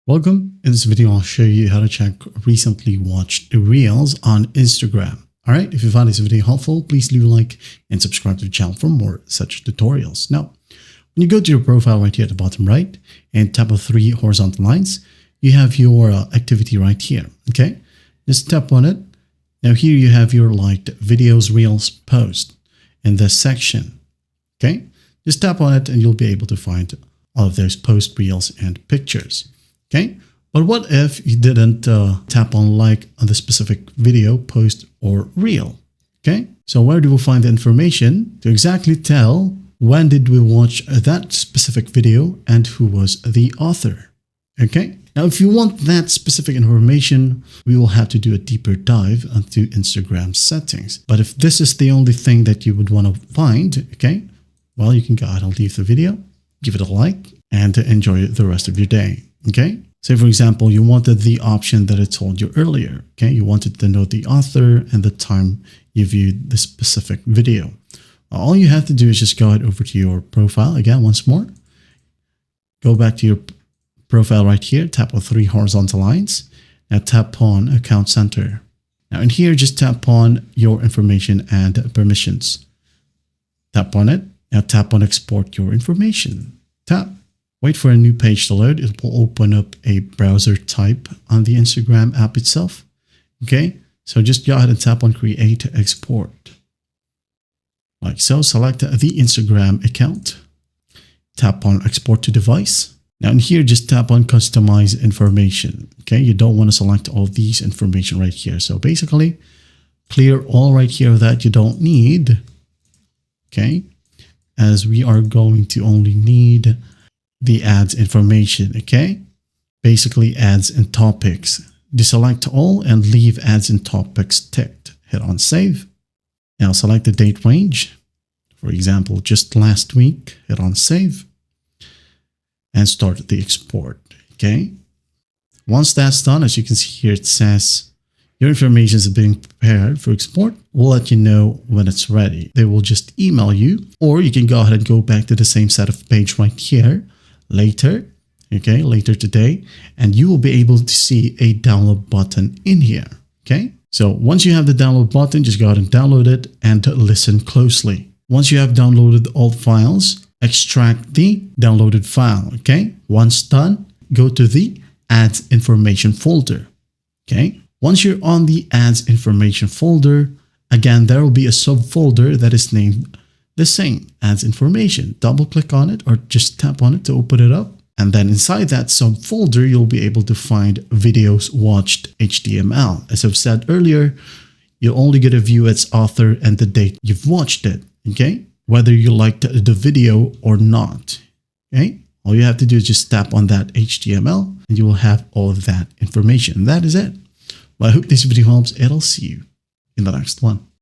Welcome. In this video, I'll show you how to check recently watched reels on Instagram. All right. If you found this video helpful, please leave a like and subscribe to the channel for more such tutorials. Now, when you go to your profile right here at the bottom right and tap on three horizontal lines, you have your activity right here. Okay. Just tap on it. Now here you have your liked videos, reels, post in this section. Okay. Just tap on it and you'll be able to find all of those post, reels, and pictures. Okay, but what if you didn't tap on like on the specific video, post, or reel? Okay, so where do we find the information to exactly tell when did we watch that specific video and who was the author? Okay, now if you want that specific information, we will have to do a deeper dive into Instagram settings. But if this is the only thing that you would want to find, okay, well, you can go ahead and leave the video, give it a like, and enjoy the rest of your day. Okay, say for example, you wanted the option that I told you earlier. Okay, you wanted to know the author and the time you viewed the specific video. All you have to do is just go ahead over to your profile again once more. Go back to your profile right here, tap on three horizontal lines. Now tap on Account Center. Now in here, just tap on your information and permissions. Tap on it. Now tap on Export Your Information. Tap. Wait for a new page to load. It will open up a browser type on the Instagram app itself. Okay, so just go ahead and tap on Create Export. Like so, select the Instagram account. Tap on Export to Device. Now in here, just tap on Customize Information. Okay, you don't want to select all these information right here. So basically, clear all right here that you don't need. Okay, as we are going to only need the ads information. Okay, basically ads and topics. Deselect all and leave ads and topics ticked. Hit on Save. Now select the date range. For example, just last week. Hit on Save and start the export. Okay, once that's done, as you can see here, it says your information is being prepared for export. We'll let you know when it's ready. They will just email you, or you can go ahead and go back to the same set of page right here later, okay, later today, and you will be able to see a download button in here. Okay, so once you have the download button, just go ahead and download it and listen closely. Once you have downloaded all files, extract the downloaded file. Okay, once done, go to the ads information folder. Okay, once you're on the ads information folder, again, there will be a subfolder that is named the same ads information. Double click on it or just tap on it to open it up. And then inside that subfolder, you'll be able to find videos watched HTML. As I've said earlier, you'll only get to view its author and the date you've watched it. Okay, whether you liked the video or not. Okay, all you have to do is just tap on that HTML and you will have all of that information. That is it. Well, I hope this video helps and I'll see you in the next one.